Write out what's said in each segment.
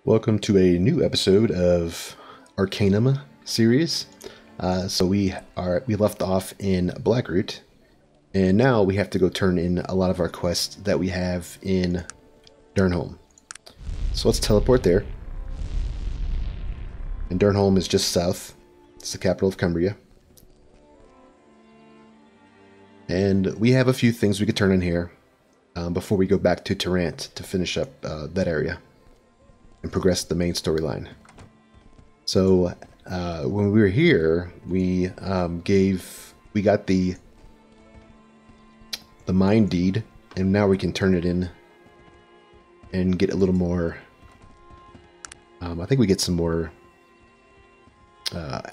Welcome to a new episode of Arcanum series. So we left off in Blackroot, and now we have to go turn in a lot of our quests that we have in Durnholm. So let's teleport there. And Durnholm is just south. It's the capital of Cumbria. And we have a few things we could turn in here before we go back to Tarant to finish up that area and progress the main storyline. So when we were here, we got the mine deed, and now we can turn it in and get a little more. I think we get some more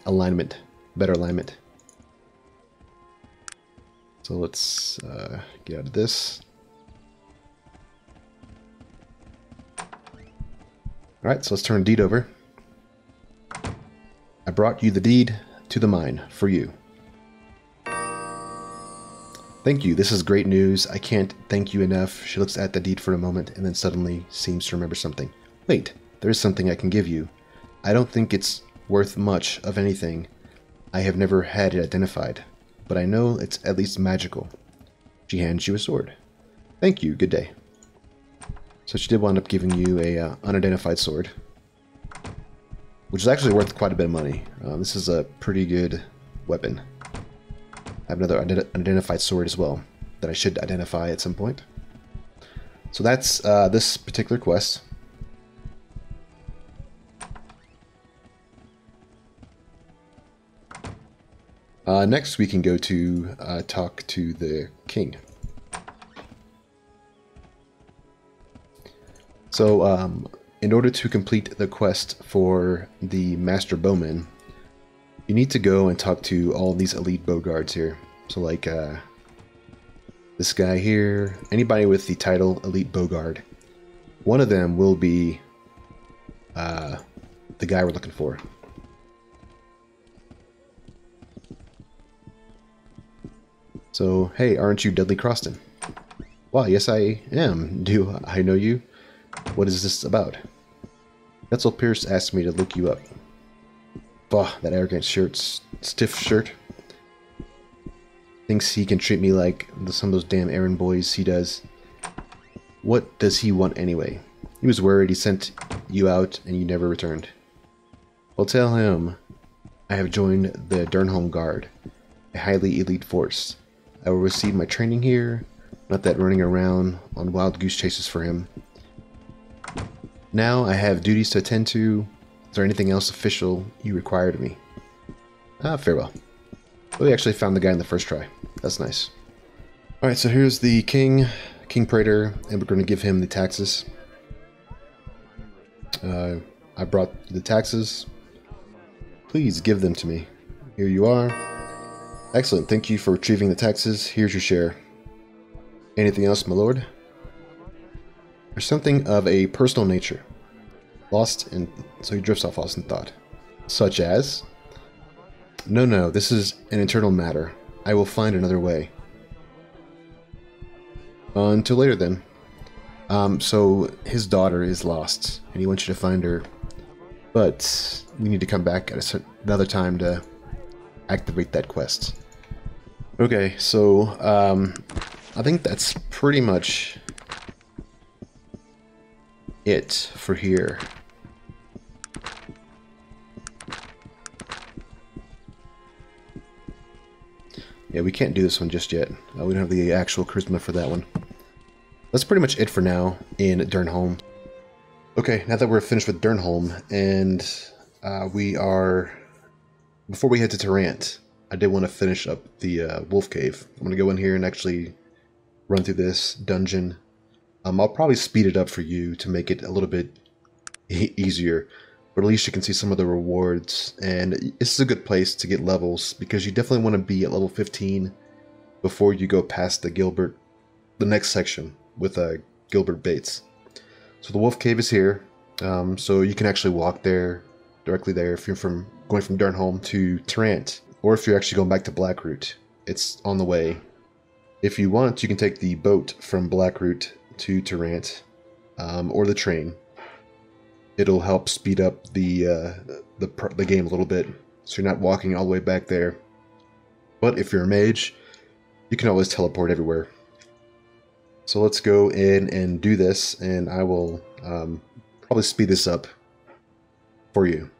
alignment, better alignment. So let's get out of this. Alright, so let's turn deed over. I brought you the deed to the mine for you. Thank you, this is great news. I can't thank you enough. She looks at the deed for a moment and then suddenly seems to remember something. Wait, there's something I can give you. I don't think it's worth much of anything. I have never had it identified, but I know it's at least magical. She hands you a sword. Thank you, good day. So she did wind up giving you a unidentified sword, which is actually worth quite a bit of money. This is a pretty good weapon. I have another unidentified sword as well that I should identify at some point. So that's this particular quest. Next we can go to talk to the king. So, in order to complete the quest for the Master Bowman, you need to go and talk to all these elite bow guards here. So like, this guy here, anybody with the title Elite Bowguard. One of them will be the guy we're looking for. So, hey, aren't you Dudley Croston? Well, yes I am. Do I know you? What is this about? Etzel Pierce asked me to look you up. Bah, that arrogant stiff shirt. Thinks he can treat me like some of those damn errand boys he does. What does he want anyway? He was worried he sent you out and you never returned. Well, tell him I have joined the Durnholm Guard, a highly elite force. I will receive my training here, not that running around on wild goose chases for him. Now I have duties to attend to. Is there anything else official you require of me? Farewell. Well, we actually found the guy in the first try. That's nice. Alright, so here's the king, King Praetor, and we're going to give him the taxes. I brought the taxes. Please give them to me. Here you are. Excellent, thank you for retrieving the taxes. Here's your share. Anything else, my lord? There's something of a personal nature. Lost in... So he drifts off lost in thought. Such as? No, this is an internal matter. I will find another way. Until later then. So his daughter is lost, and he wants you to find her. But we need to come back at another time to activate that quest. Okay, so I think that's pretty much it for here. Yeah, we can't do this one just yet. We don't have the actual charisma for that one. That's pretty much it for now in Durnholm. Okay, now that we're finished with Durnholm, and before we head to Tarant, I did want to finish up the Wolf Cave. I'm going to go in here and actually run through this dungeon. I'll probably speed it up for you to make it a little bit easier, but at least you can see some of the rewards, and this is a good place to get levels, because you definitely want to be at level 15 before you go past the next section with Gilbert Bates. So the Wolf Cave is here, so you can actually walk there, directly there, if you're going from Durnholm to Tarant, or if you're actually going back to Blackroot, it's on the way. If you want, you can take the boat from Blackroot to Tarant, or the train. it'll help speed up the game a little bit, so you're not walking all the way back there. But if you're a mage, you can always teleport everywhere. So let's go in and do this, and I will probably speed this up for you.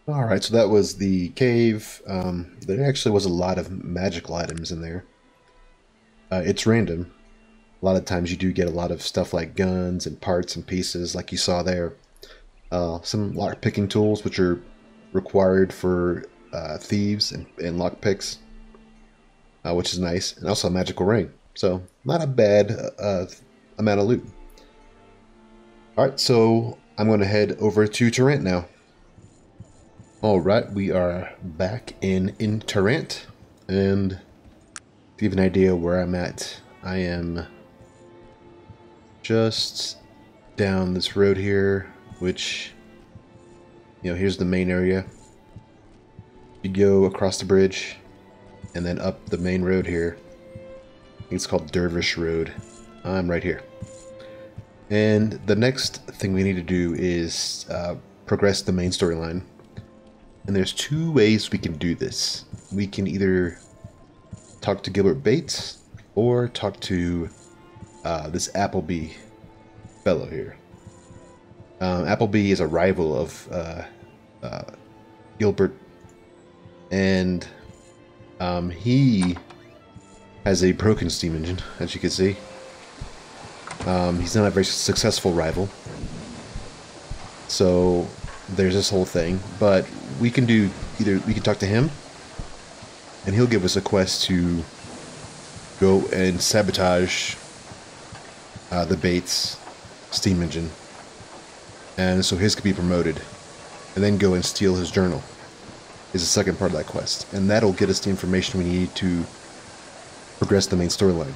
Alright, so that was the cave. There actually was a lot of magical items in there. It's random. A lot of times you do get a lot of stuff like guns and parts and pieces like you saw there. Some lock-picking tools which are required for thieves and lockpicks, which is nice. And also a magical ring. So, not a bad amount of loot. Alright, so I'm going to head over to Tarant now. Alright, we are back in Tarant, and to give an idea where I'm at, I am just down this road here, which, you know, here's the main area. You go across the bridge, and then up the main road here. I think it's called Dervish Road. I'm right here. And the next thing we need to do is progress the main storyline. And there's two ways we can do this. We can either talk to Gilbert Bates or talk to this Appleby fellow here. Appleby is a rival of Gilbert, and he has a broken steam engine, as you can see. He's not a very successful rival, so there's this whole thing. But we can do either, we can talk to him, and he'll give us a quest to go and sabotage the Bates steam engine, and so his could be promoted, and then go and steal his journal is the second part of that quest, and that'll get us the information we need to progress the main storyline.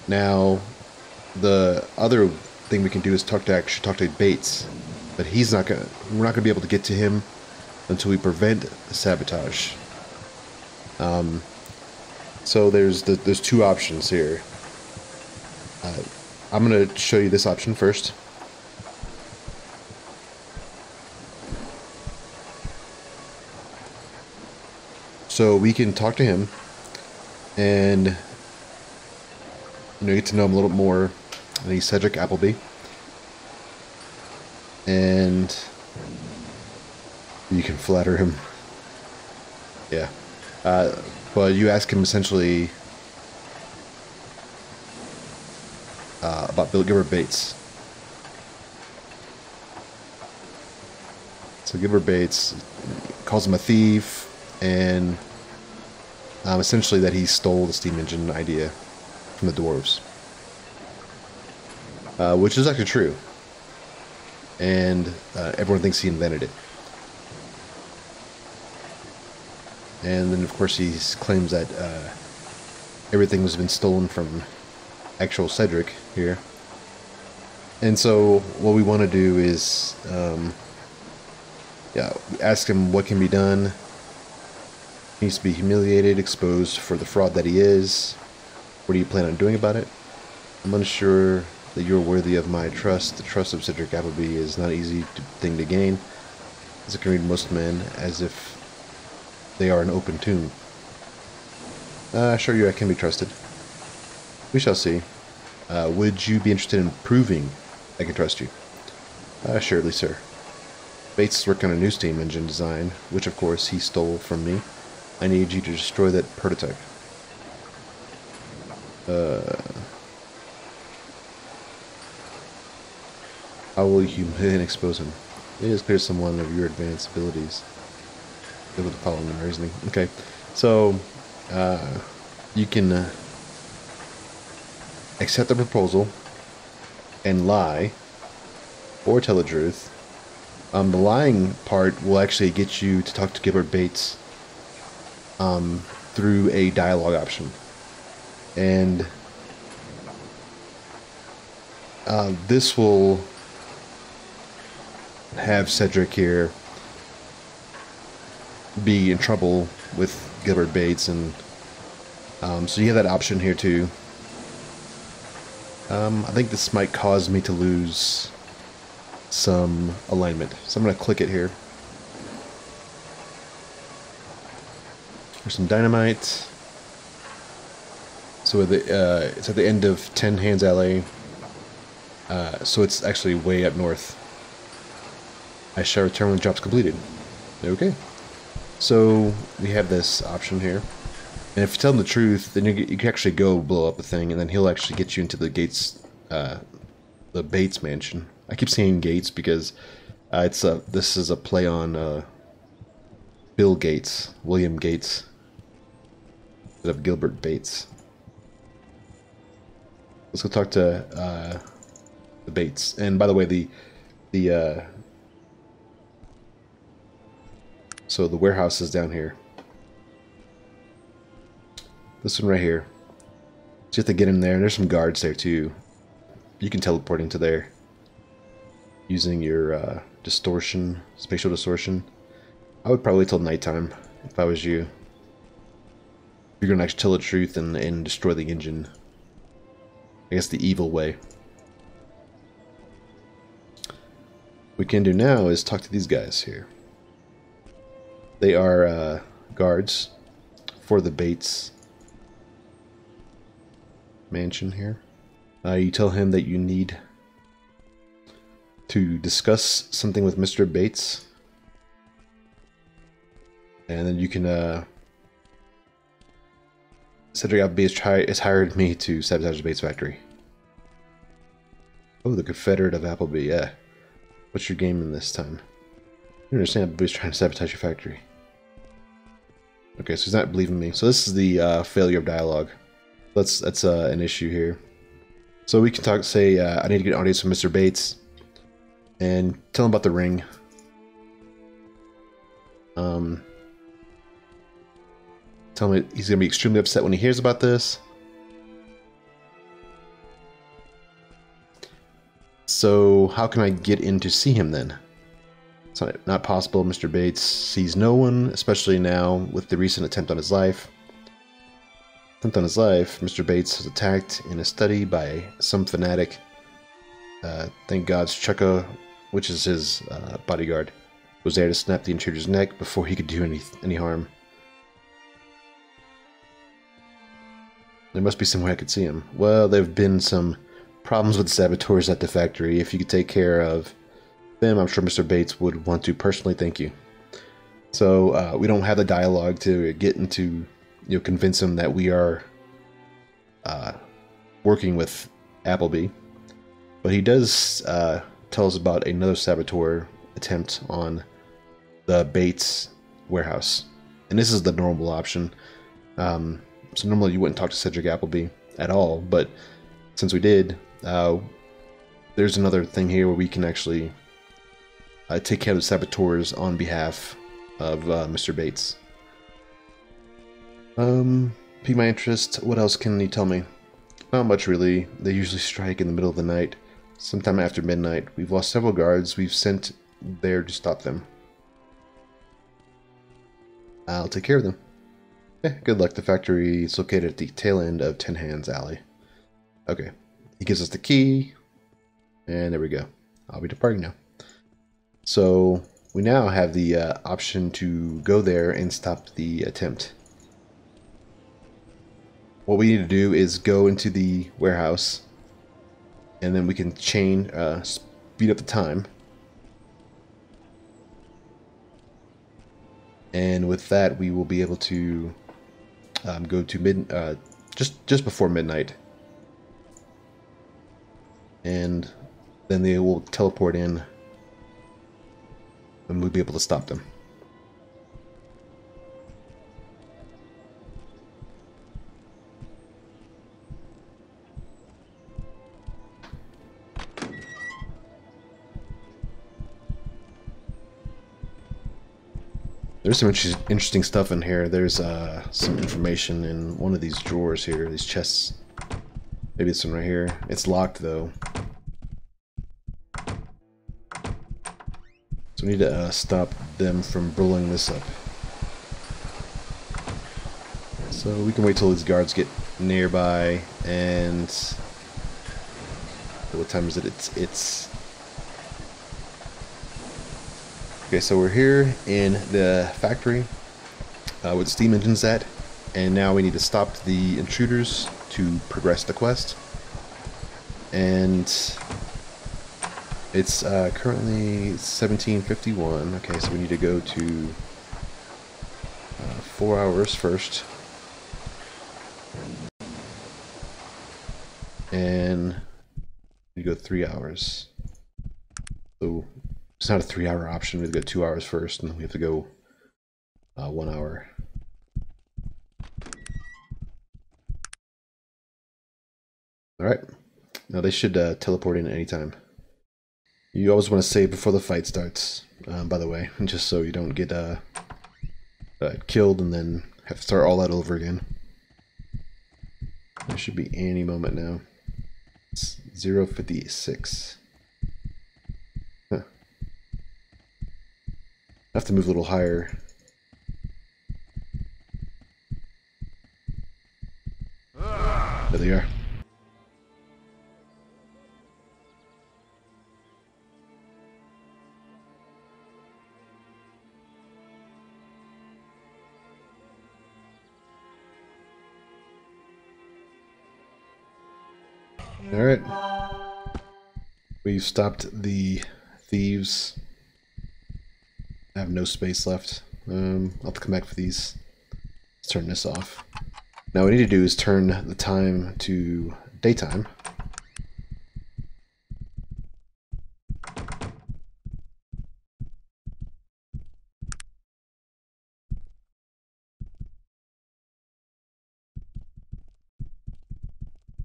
Now, the other thing we can do is talk to Bates, but we're not gonna be able to get to him until we prevent the sabotage. So there's two options here. I'm gonna show you this option first. So we can talk to him and, you know, get to know him a little bit more. And he's Cedric Appleby, and you can flatter him. Yeah, but you ask him essentially about Gilbert Bates. So Gilbert Bates calls him a thief, and essentially that he stole the steam engine idea from the dwarves. Which is actually true, and everyone thinks he invented it. And then, of course, he claims that everything has been stolen from actual Cedric here. And so what we want to do is, yeah, ask him what can be done. He needs to be humiliated, exposed for the fraud that he is. What do you plan on doing about it? I'm unsure that you're worthy of my trust. The trust of Cedric Appleby is not an easy thing to gain, as it can read most men as if they are an open tomb. I assure you I can be trusted. We shall see. Would you be interested in proving I can trust you? Assuredly, sir. Bates is working on a new steam engine design, which of course he stole from me. I need you to destroy that prototype. How will you humiliate and expose him? It is clear someone of your advanced abilities able to follow my reasoning. Okay, so you can accept the proposal and lie, or tell the truth. The lying part will actually get you to talk to Gilbert Bates through a dialogue option. And this will have Cedric here be in trouble with Gilbert Bates, and so you have that option here too. I think this might cause me to lose some alignment, so I'm going to click it here. There's some dynamite. So it's at the end of 10 Hands Alley, so it's actually way up north. I shall return when the job's completed. Okay. So we have this option here. And if you tell him the truth, then you can actually go blow up the thing, and then he'll actually get you into the Gates, the Bates mansion. I keep saying Gates because this is a play on Bill Gates, William Gates, instead of Gilbert Bates. Let's go talk to the Bates. And by the way, so the warehouse is down here. This one right here. So you have to get in there, and there's some guards there too. You can teleport into there using your distortion, spatial distortion. I would probably wait till nighttime if I was you. You're gonna actually tell the truth and destroy the engine. I guess the evil way. What we can do now is talk to these guys here. They are guards for the Bates mansion here. You tell him that you need to discuss something with Mr. Bates, and then you can Cedric Appleby has hired me to sabotage the Bates factory. Oh, the Confederate of Appleby, yeah. What's your game in this time? You understand Appleby's trying to sabotage your factory. Okay, so he's not believing me. So this is the failure of dialogue. That's an issue here. So we can say, I need to get an audience from Mr. Bates, and tell him about the ring. Tell him he's going to be extremely upset when he hears about this. So how can I get in to see him then? It's not possible. Mr. Bates sees no one, especially now with the recent attempt on his life. Mr. Bates was attacked in a study by some fanatic. Thank God's Chukka, which is his bodyguard, was there to snap the intruder's neck before he could do any harm. There must be some way I could see him. Well, there have been some problems with saboteurs at the factory. If you could take care of them, I'm sure Mr. Bates would want to personally thank you. So we don't have the dialogue to get into, convince him that we are working with Appleby. But he does tell us about another saboteur attempt on the Bates warehouse. And this is the normal option. So normally you wouldn't talk to Cedric Appleby at all, but since we did, there's another thing here where we can actually take care of the saboteurs on behalf of Mr. Bates. Pique my interest. What else can you tell me? Not much really. They usually strike in the middle of the night. sometime after midnight. We've lost several guards we've sent there to stop them. I'll take care of them. Good luck. The factory is located at the tail end of Ten Hands Alley. Okay. He gives us the key. And there we go. I'll be departing now. So we now have the option to go there and stop the attempt. What we need to do is go into the warehouse, and then we can speed up the time. And with that, we will be able to go to just before midnight, and then they will teleport in, and we'll be able to stop them. There's some interesting stuff in here. There's some information in one of these drawers here, these chests. Maybe this one right here. It's locked though. So we need to stop them from blowing this up. So we can wait till these guards get nearby, and what time is it? It's okay, so we're here in the factory with steam engines at, and now we need to stop the intruders to progress the quest. And it's currently 17:51. Okay, so we need to go to 4 hours first. And we go 3 hours. So it's not a 3-hour option. We have to go 2 hours first, and then we have to go 1 hour. Alright. Now they should teleport in at any time. You always want to save before the fight starts, by the way, just so you don't get killed and then have to start all that over again. There should be any moment now. It's 0:56. Huh. I have to move a little higher. There they are. Alright. We've stopped the thieves. I have no space left. I'll have to come back for these. Let's turn this off. Now what we need to do is turn the time to daytime.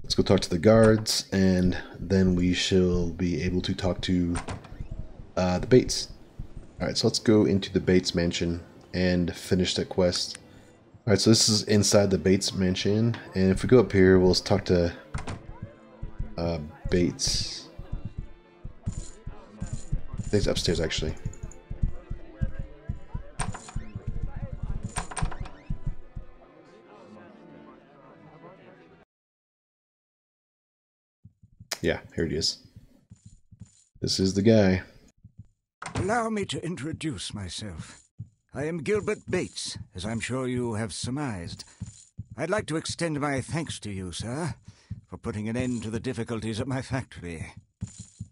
Let's go talk to the guards, and then we shall be able to talk to the Bates. Alright, so let's go into the Bates mansion and finish that quest. Alright, so this is inside the Bates mansion, and if we go up here, we'll talk to Bates. I think it's upstairs, actually. Yeah, here it is. This is the guy. Allow me to introduce myself. I am Gilbert Bates, as I'm sure you have surmised. I'd like to extend my thanks to you, sir, for putting an end to the difficulties at my factory.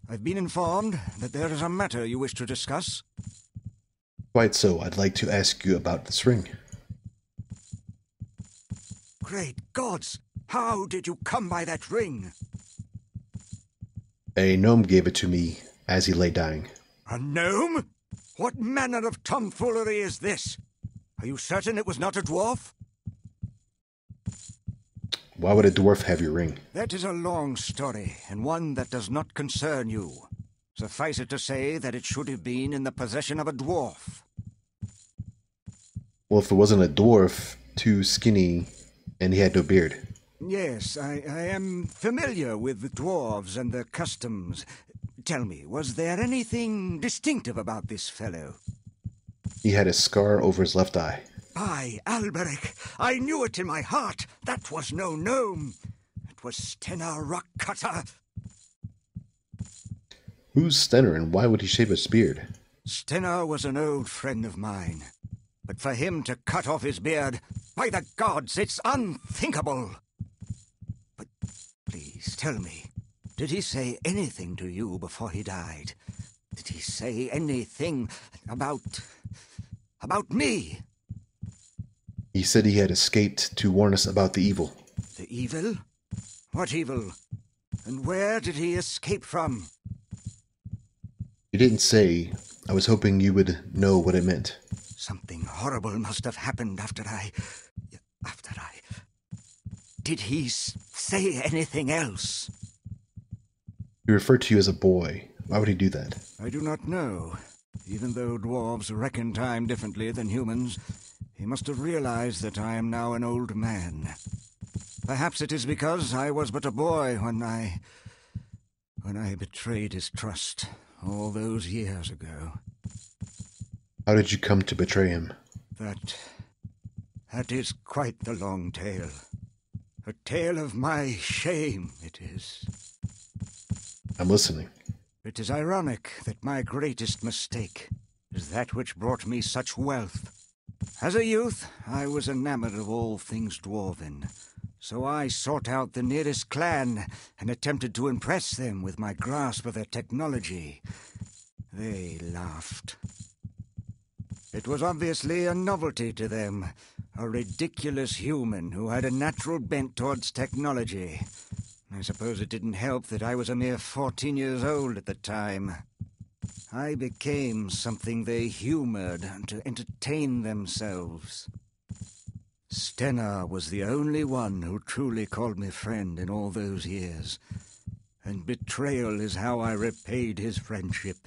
I've been informed that there is a matter you wish to discuss. Quite so. I'd like to ask you about this ring. Great gods! How did you come by that ring? A gnome gave it to me as he lay dying. A gnome? What manner of tomfoolery is this? Are you certain it was not a dwarf? Why would a dwarf have your ring? That is a long story, and one that does not concern you. Suffice it to say that it should have been in the possession of a dwarf. Well, if it wasn't a dwarf, too skinny, and he had no beard. Yes, I am familiar with the dwarves and their customs. Tell me, was there anything distinctive about this fellow? He had a scar over his left eye. By Alberic, I knew it in my heart. That was no gnome. It was Stennar Rockcutter. Who's Stennar and why would he shave his beard? Stennar was an old friend of mine. But for him to cut off his beard, by the gods, it's unthinkable. But please tell me, did he say anything to you before he died? Did he say anything about me? He said he had escaped to warn us about the evil. The evil? What evil? And where did he escape from? He didn't say. I was hoping you would know what it meant. Something horrible must have happened after I... Did he say anything else? He referred to you as a boy. Why would he do that? I do not know. Even though dwarves reckon time differently than humans, he must have realized that I am now an old man. Perhaps it is because I was but a boy when I betrayed his trust all those years ago. How did you come to betray him? That is quite the long tale. A tale of my shame, it is. I'm listening. It is ironic that my greatest mistake is that which brought me such wealth. As a youth, I was enamored of all things dwarven, so I sought out the nearest clan and attempted to impress them with my grasp of their technology. They laughed. It was obviously a novelty to them, a ridiculous human who had a natural bent towards technology. I suppose it didn't help that I was a mere 14 years old at the time. I became something they humored to entertain themselves. Stennar was the only one who truly called me friend in all those years, and betrayal is how I repaid his friendship.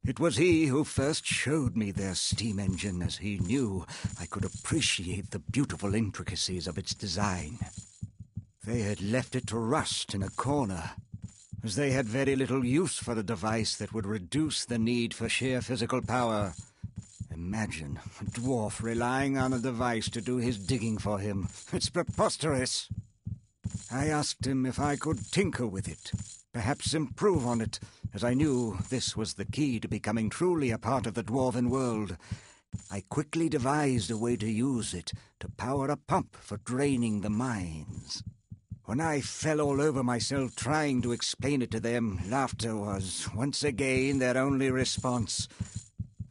It was he who first showed me their steam engine, as he knew I could appreciate the beautiful intricacies of its design. They had left it to rust in a corner, as they had very little use for a device that would reduce the need for sheer physical power. Imagine a dwarf relying on a device to do his digging for him. It's preposterous. I asked him if I could tinker with it, perhaps improve on it, as I knew this was the key to becoming truly a part of the dwarven world. I quickly devised a way to use it to power a pump for draining the mines. When I fell all over myself trying to explain it to them, laughter was once again their only response.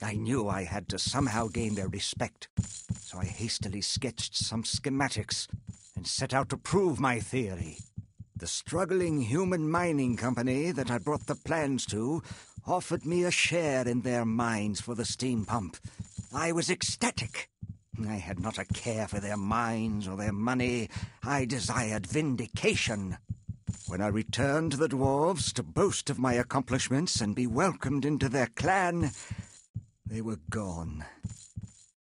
I knew I had to somehow gain their respect, so I hastily sketched some schematics and set out to prove my theory. The struggling human mining company that I brought the plans to offered me a share in their mines for the steam pump. I was ecstatic. I had not a care for their mines or their money. I desired vindication. When I returned to the dwarves to boast of my accomplishments and be welcomed into their clan, they were gone.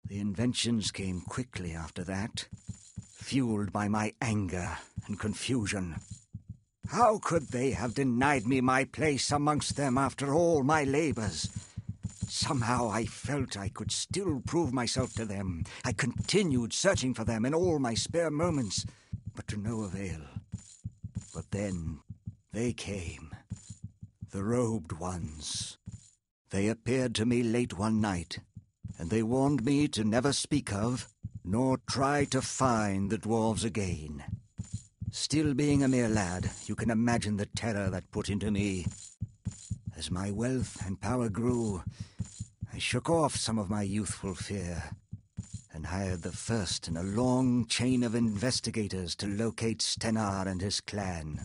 The inventions came quickly after that, fueled by my anger and confusion. How could they have denied me my place amongst them after all my labors? Somehow I felt I could still prove myself to them. I continued searching for them in all my spare moments, but to no avail. But then they came, the robed ones. They appeared to me late one night, and they warned me to never speak of, nor try to find the dwarves again. Still being a mere lad, you can imagine the terror that put into me. As my wealth and power grew, I shook off some of my youthful fear and hired the first in a long chain of investigators to locate Stennar and his clan.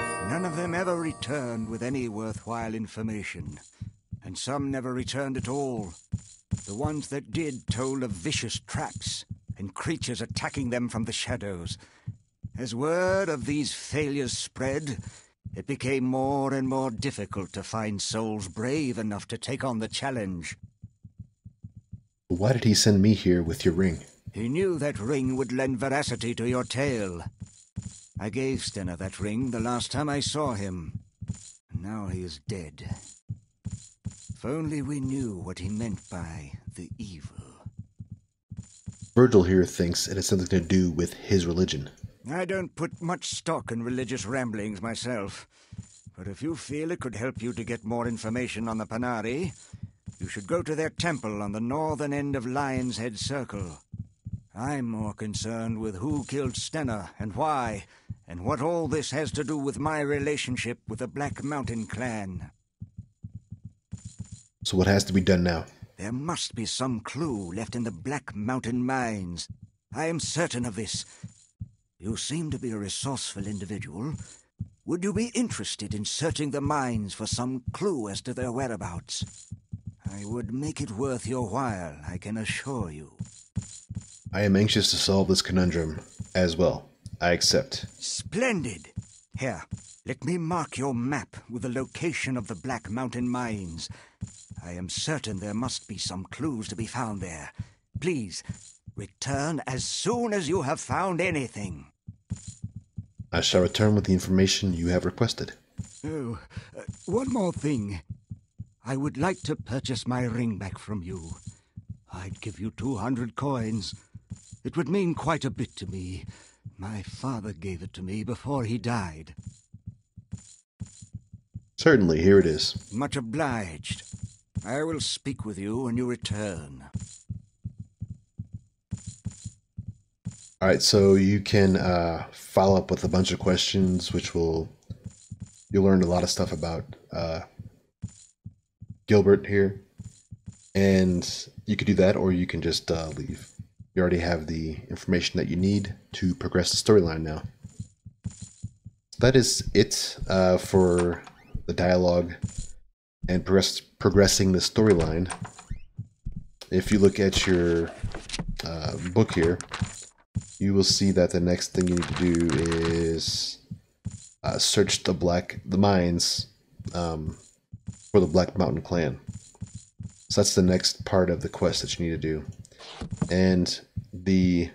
None of them ever returned with any worthwhile information, and some never returned at all. The ones that did told of vicious traps and creatures attacking them from the shadows. As word of these failures spread, it became more and more difficult to find souls brave enough to take on the challenge. Why did he send me here with your ring? He knew that ring would lend veracity to your tale. I gave Stenner that ring the last time I saw him. Now he is dead. If only we knew what he meant by the evil. Virgil here thinks it has something to do with his religion. I don't put much stock in religious ramblings myself, but if you feel it could help you to get more information on the Panari, you should go to their temple on the northern end of Lion's Head Circle. I'm more concerned with who killed Stenner and why, and what all this has to do with my relationship with the Black Mountain clan. So what has to be done now? There must be some clue left in the Black Mountain mines. I am certain of this. You seem to be a resourceful individual. Would you be interested in searching the mines for some clue as to their whereabouts? I would make it worth your while, I can assure you. I am anxious to solve this conundrum as well. I accept. Splendid! Here, let me mark your map with the location of the Black Mountain mines. I am certain there must be some clues to be found there. Please, return as soon as you have found anything. I shall return with the information you have requested. Oh, one more thing. I would like to purchase my ring back from you. I'd give you 200 coins. It would mean quite a bit to me. My father gave it to me before he died. Certainly, here it is. Much obliged. I will speak with you when you return. Alright, so you can follow up with a bunch of questions, which you'll learn a lot of stuff about Gilbert here. And you could do that, or you can just leave. You already have the information that you need to progress the storyline now. That is it for the dialogue and progressing the storyline. If you look at your book here, you will see that the next thing you need to do is search the mines for the Black Mountain clan. So that's the next part of the quest that you need to do. And the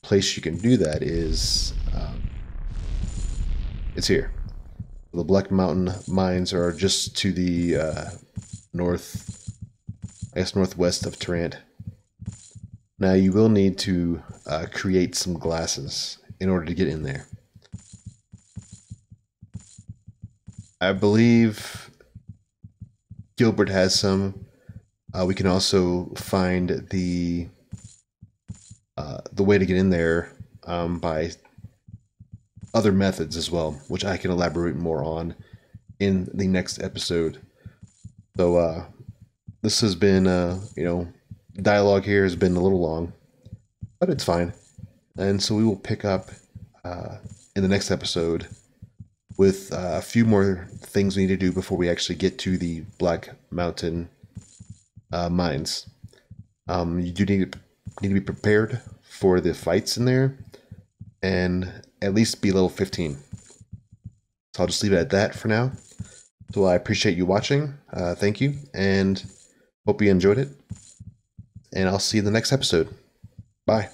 place you can do that is it's here. The Black Mountain mines are just to the northwest of Tarant. Now you will need to create some glasses in order to get in there. I believe Gilbert has some. We can also find the way to get in there by other methods as well, which I can elaborate more on in the next episode. So this has been, dialogue here has been a little long, but it's fine. And so we will pick up in the next episode with a few more things we need to do before we actually get to the Black Mountain mines. You do need to be prepared for the fights in there and at least be level 15. So I'll just leave it at that for now. So I appreciate you watching. Thank you, and hope you enjoyed it. And I'll see you in the next episode. Bye.